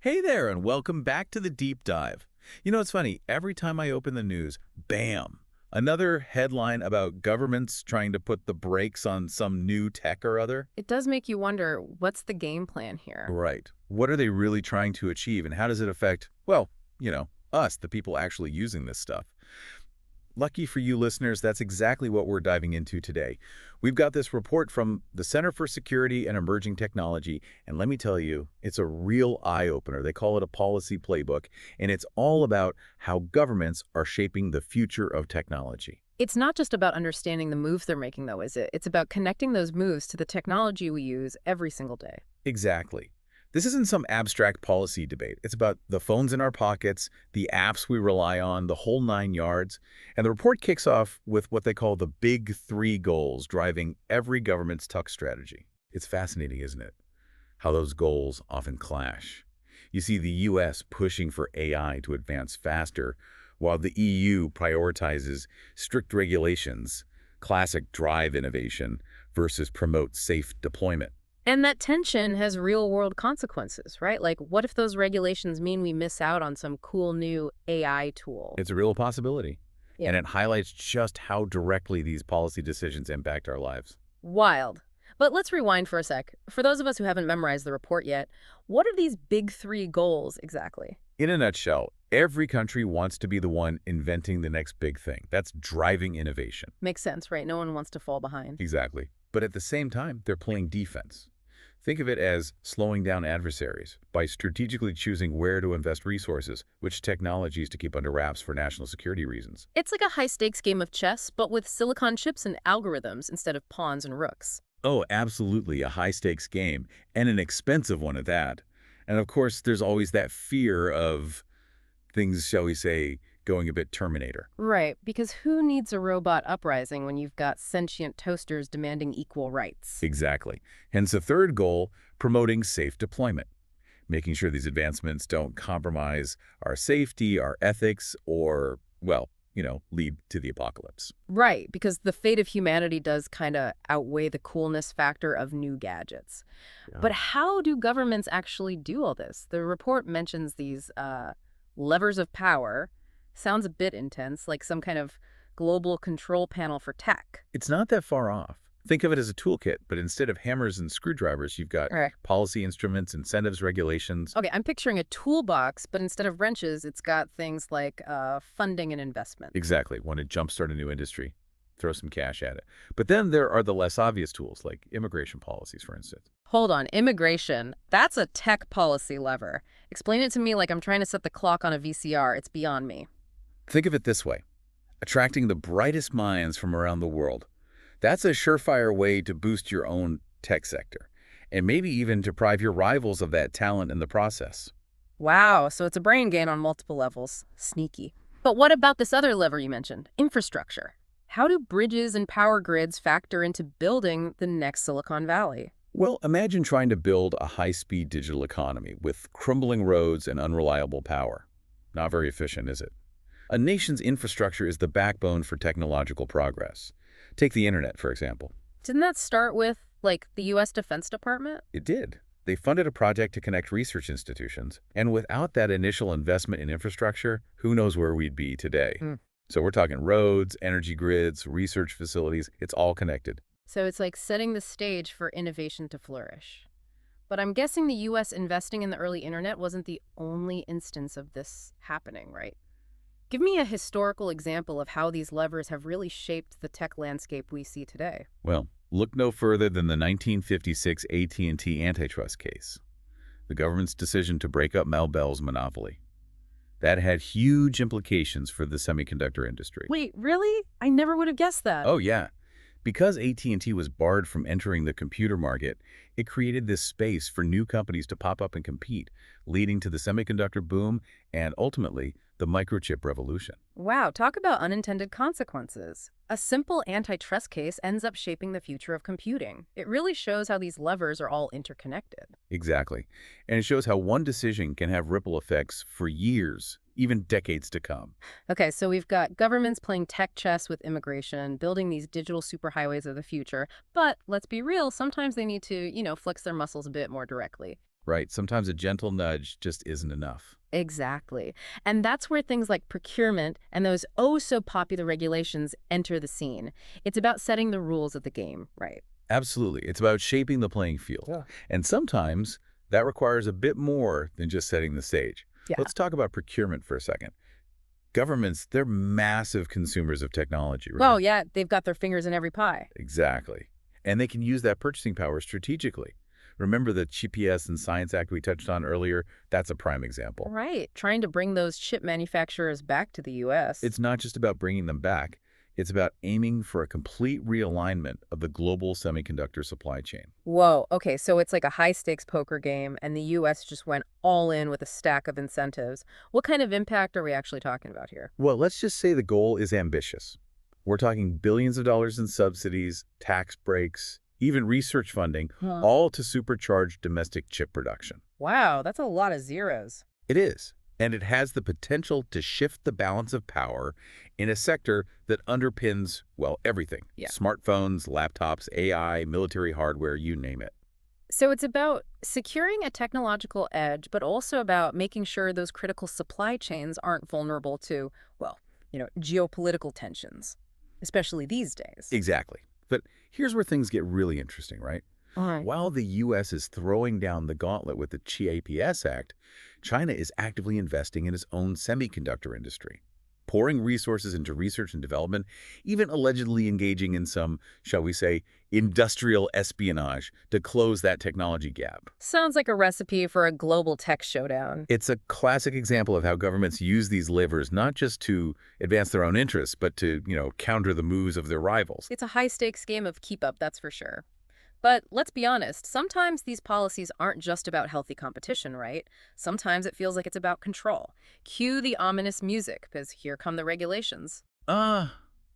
Hey there, and welcome back to the deep dive. It's funny, every time I open the news, bam, another headline about governments trying to put the brakes on some new tech or other. It does make you wonder, what's the game plan here? Right. What are they really trying to achieve, and how does it affect, well, us, the people actually using this stuff? Lucky for you listeners, that's exactly what we're diving into today. We've got this report from the Center for Security and Emerging Technology, and let me tell you, it's a real eye-opener. They call it a policy playbook, and it's all about how governments are shaping the future of technology. It's not just about understanding the moves they're making, though, is it? It's about connecting those moves to the technology we use every single day. Exactly. This isn't some abstract policy debate. It's about the phones in our pockets, the apps we rely on, the whole nine yards. And the report kicks off with what they call the big three goals driving every government's tech strategy. It's fascinating, isn't it? How those goals often clash. You see the U.S. pushing for AI to advance faster, while the EU prioritizes strict regulations, classic drive innovation, versus promote safe deployment. And that tension has real-world consequences, right? Like, what if those regulations mean we miss out on some cool new AI tool? It's a real possibility, Yeah. and it highlights just how directly these policy decisions impact our lives. Wild. But let's rewind for a sec. For those of us who haven't memorized the report yet, what are these big three goals exactly? In a nutshell, every country wants to be the one inventing the next big thing. That's driving innovation. Makes sense, right? No one wants to fall behind. Exactly. But at the same time, they're playing defense. Think of it as slowing down adversaries by strategically choosing where to invest resources, which technologies to keep under wraps for national security reasons. It's like a high-stakes game of chess, but with silicon chips and algorithms instead of pawns and rooks. Oh, absolutely, a high-stakes game, and an expensive one at that. And of course, there's always that fear of things, shall we say, going a bit Terminator. Right, because who needs a robot uprising when you've got sentient toasters demanding equal rights? Exactly. Hence the third goal, promoting safe deployment, making sure these advancements don't compromise our safety, our ethics, or, well, lead to the apocalypse. Right, because the fate of humanity does kind of outweigh the coolness factor of new gadgets. Yeah. But how do governments actually do all this? The report mentions these levers of power. Sounds a bit intense, like some kind of global control panel for tech. It's not that far off. Think of it as a toolkit, but instead of hammers and screwdrivers, you've got Right. policy instruments, incentives, regulations. Okay, I'm picturing a toolbox, but instead of wrenches, it's got things like funding and investment. Exactly. Want to jumpstart a new industry, throw some cash at it. But then there are the less obvious tools, like immigration policies, for instance. Hold on, immigration. That's a tech policy lever. Explain it to me like I'm trying to set the clock on a VCR. It's beyond me. Think of it this way. Attracting the brightest minds from around the world. That's a surefire way to boost your own tech sector, and maybe even deprive your rivals of that talent in the process. Wow, so it's a brain gain on multiple levels. Sneaky. But what about this other lever you mentioned? Infrastructure. How do bridges and power grids factor into building the next Silicon Valley? Well, imagine trying to build a high-speed digital economy with crumbling roads and unreliable power. Not very efficient, is it? A nation's infrastructure is the backbone for technological progress. Take the internet, for example. Didn't that start with, like, the U.S. Defense Department? It did. They funded a project to connect research institutions, and without that initial investment in infrastructure, who knows where we'd be today. Mm. So we're talking roads, energy grids, research facilities, it's all connected. So it's like setting the stage for innovation to flourish. But I'm guessing the U.S. investing in the early internet wasn't the only instance of this happening, right? Give me a historical example of how these levers have really shaped the tech landscape we see today. Well, look no further than the 1956 AT&T antitrust case, the government's decision to break up Mel Bell's monopoly. That had huge implications for the semiconductor industry. Wait, really? I never would have guessed that. Oh, yeah. Because AT&T was barred from entering the computer market, it created this space for new companies to pop up and compete, leading to the semiconductor boom and, ultimately, the microchip revolution. Wow, talk about unintended consequences. A simple antitrust case ends up shaping the future of computing. It really shows how these levers are all interconnected. Exactly. And it shows how one decision can have ripple effects for years, even decades to come. Okay, so we've got governments playing tech chess with immigration, building these digital superhighways of the future. But let's be real, sometimes they need to, flex their muscles a bit more directly. Right. Sometimes a gentle nudge just isn't enough. Exactly. And that's where things like procurement and those oh so popular regulations enter the scene. It's about setting the rules of the game, right? Absolutely. It's about shaping the playing field. Yeah. And sometimes that requires a bit more than just setting the stage. Yeah. Let's talk about procurement for a second. Governments, they're massive consumers of technology, right? Well, yeah, they've got their fingers in every pie. Exactly. And they can use that purchasing power strategically. Remember the GPS and Science Act we touched on earlier? That's a prime example. Right. Trying to bring those chip manufacturers back to the U.S. It's not just about bringing them back. It's about aiming for a complete realignment of the global semiconductor supply chain. Whoa. Okay, so it's like a high-stakes poker game, and the U.S. just went all in with a stack of incentives. What kind of impact are we actually talking about here? Well, let's just say the goal is ambitious. We're talking billions of dollars in subsidies, tax breaks, even research funding, Huh. all to supercharge domestic chip production. Wow, that's a lot of zeros. It is, and it has the potential to shift the balance of power in a sector that underpins, well, everything. Yeah. Smartphones, laptops, AI, military hardware, you name it. So it's about securing a technological edge, but also about making sure those critical supply chains aren't vulnerable to, well, geopolitical tensions, especially these days. Exactly. But here's where things get really interesting, right? All right. While the U.S. is throwing down the gauntlet with the CHIPS Act, China is actively investing in its own semiconductor industry, pouring resources into research and development, even allegedly engaging in some, shall we say, industrial espionage to close that technology gap. Sounds like a recipe for a global tech showdown. It's a classic example of how governments use these levers not just to advance their own interests, but to, counter the moves of their rivals. It's a high-stakes game of keep up, that's for sure. But let's be honest, sometimes these policies aren't just about healthy competition, right? Sometimes it feels like it's about control. Cue the ominous music, because here come the regulations.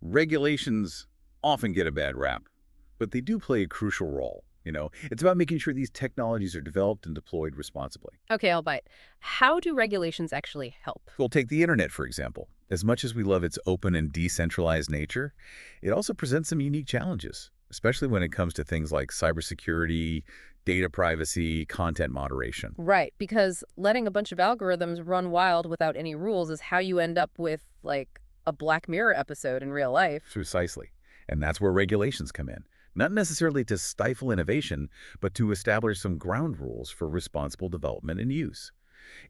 Regulations often get a bad rap, but they do play a crucial role. It's about making sure these technologies are developed and deployed responsibly. Okay, I'll bite. How do regulations actually help? We'll take the internet, for example. As much as we love its open and decentralized nature, it also presents some unique challenges, especially when it comes to things like cybersecurity, data privacy, content moderation. Right, because letting a bunch of algorithms run wild without any rules is how you end up with, like, a Black Mirror episode in real life. Precisely. And that's where regulations come in. Not necessarily to stifle innovation, but to establish some ground rules for responsible development and use.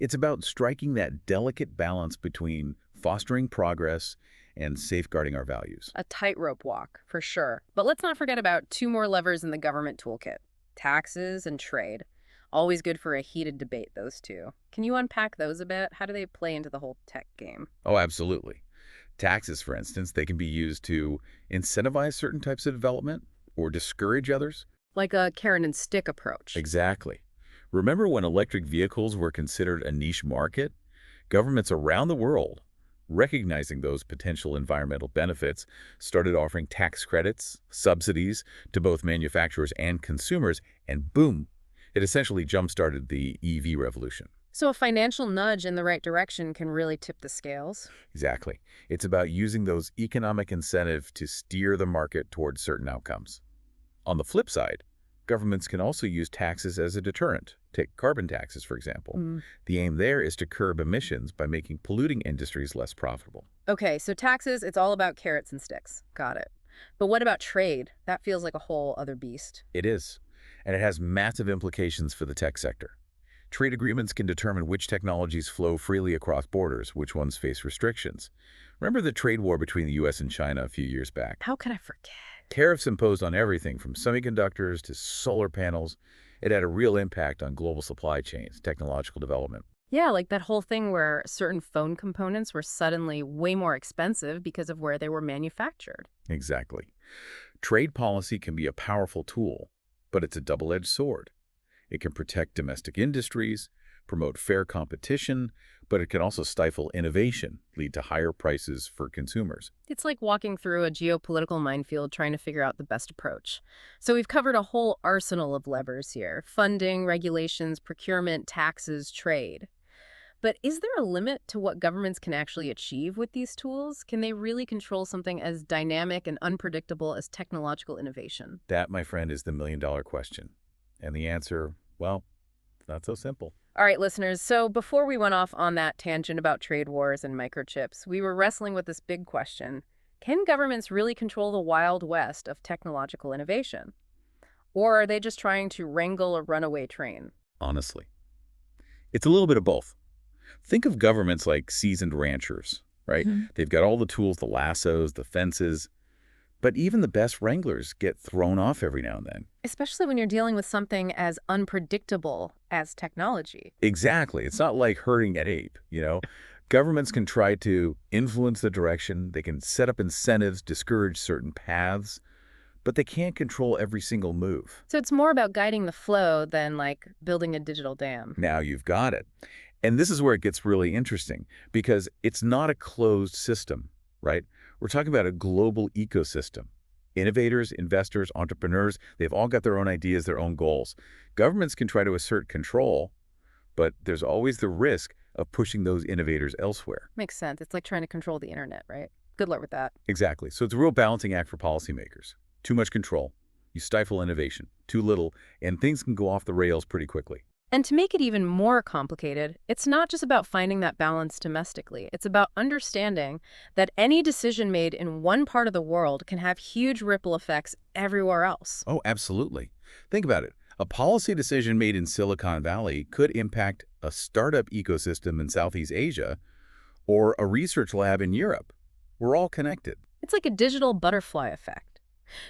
It's about striking that delicate balance between fostering progress and safeguarding our values. A tightrope walk, for sure. But let's not forget about two more levers in the government toolkit: taxes and trade. Always good for a heated debate, those two. Can you unpack those a bit? How do they play into the whole tech game? Oh, absolutely. Taxes, for instance, they can be used to incentivize certain types of development or discourage others. Like a carrot and stick approach. Exactly. Remember when electric vehicles were considered a niche market? Governments around the world, recognizing those potential environmental benefits, started offering tax credits, subsidies to both manufacturers and consumers, and boom, it essentially jump-started the EV revolution. So a financial nudge in the right direction can really tip the scales. Exactly. It's about using those economic incentives to steer the market towards certain outcomes. On the flip side, governments can also use taxes as a deterrent. Take carbon taxes, for example. The aim there is to curb emissions by making polluting industries less profitable. Okay, so taxes, it's all about carrots and sticks. Got it. But what about trade? That feels like a whole other beast. It is, and it has massive implications for the tech sector. Trade agreements can determine which technologies flow freely across borders, which ones face restrictions. Remember the trade war between the U.S. and China a few years back? How could I forget? Tariffs imposed on everything from semiconductors to solar panels. It had a real impact on global supply chains, technological development. Yeah, like that whole thing where certain phone components were suddenly way more expensive because of where they were manufactured. Exactly. Trade policy can be a powerful tool, but it's a double-edged sword. It can protect domestic industries, promote fair competition, but it can also stifle innovation, lead to higher prices for consumers. It's like walking through a geopolitical minefield trying to figure out the best approach. So we've covered a whole arsenal of levers here: funding, regulations, procurement, taxes, trade. But is there a limit to what governments can actually achieve with these tools? Can they really control something as dynamic and unpredictable as technological innovation? That, my friend, is the million-dollar question. And the answer, well, Not so simple. All right, listeners, so before we went off on that tangent about trade wars and microchips, we were wrestling with this big question. Can governments really control the wild west of technological innovation? Or are they just trying to wrangle a runaway train? Honestly, it's a little bit of both. Think of governments like seasoned ranchers, right? Mhm. They've got all the tools, the lassos, the fences, but even the best wranglers get thrown off every now and then. Especially when you're dealing with something as unpredictable as technology. Exactly. It's not like herding at ape. Governments can try to influence the direction, they can set up incentives, discourage certain paths, but they can't control every single move. So it's more about guiding the flow than like building a digital dam. Now you've got it. And this is where it gets really interesting because it's not a closed system, right? We're talking about a global ecosystem. Innovators, investors, entrepreneurs, they've all got their own ideas, their own goals. Governments can try to assert control, but there's always the risk of pushing those innovators elsewhere. Makes sense. It's like trying to control the internet, right? Good luck with that. Exactly. So it's a real balancing act for policymakers. Too much control. You stifle innovation. Too little, and things can go off the rails pretty quickly. And to make it even more complicated, it's not just about finding that balance domestically. It's about understanding that any decision made in one part of the world can have huge ripple effects everywhere else. Oh, absolutely. Think about it. A policy decision made in Silicon Valley could impact a startup ecosystem in Southeast Asia or a research lab in Europe. We're all connected. It's like a digital butterfly effect.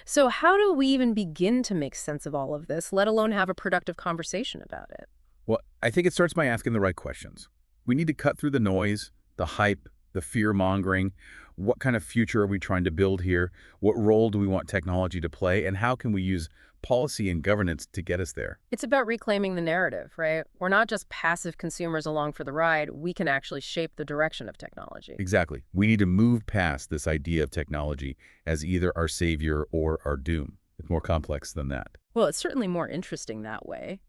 So how do we even begin to make sense of all of this, let alone have a productive conversation about it? Well, I think it starts by asking the right questions. We need to cut through the noise, the hype, the fear-mongering. What kind of future are we trying to build here? What role do we want technology to play? And how can we use policy and governance to get us there? It's about reclaiming the narrative, right? We're not just passive consumers along for the ride. We can actually shape the direction of technology. Exactly. We need to move past this idea of technology as either our savior or our doom. It's more complex than that. Well, it's certainly more interesting that way.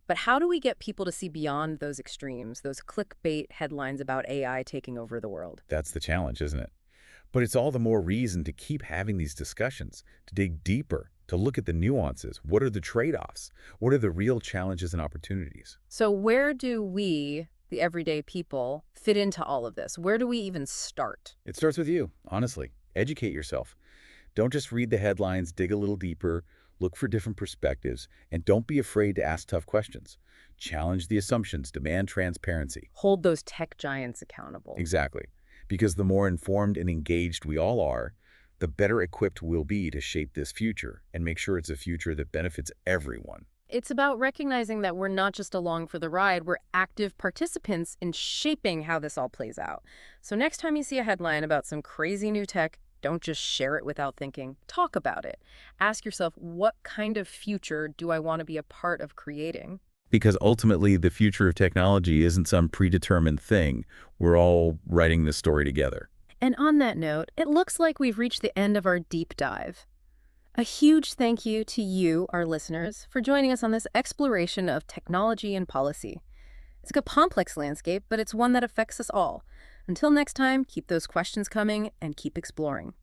But how do we get people to see beyond those extremes, those clickbait headlines about AI taking over the world? That's the challenge, isn't it? But it's all the more reason to keep having these discussions, to dig deeper, to look at the nuances. What are the trade-offs? What are the real challenges and opportunities? So where do we, the everyday people, fit into all of this? Where do we even start? It starts with you, honestly. Educate yourself. Don't just read the headlines, dig a little deeper, look for different perspectives, and don't be afraid to ask tough questions. Challenge the assumptions, demand transparency. Hold those tech giants accountable. Exactly. Because the more informed and engaged we all are, the better equipped we'll be to shape this future and make sure it's a future that benefits everyone. It's about recognizing that we're not just along for the ride, we're active participants in shaping how this all plays out. So next time you see a headline about some crazy new tech, don't just share it without thinking. Talk about it. Ask yourself, what kind of future do I want to be a part of creating? Because ultimately, the future of technology isn't some predetermined thing. We're all writing this story together. And on that note, it looks like we've reached the end of our deep dive. A huge thank you to you, our listeners, for joining us on this exploration of technology and policy. It's a complex landscape, but it's one that affects us all. Until next time, keep those questions coming and keep exploring.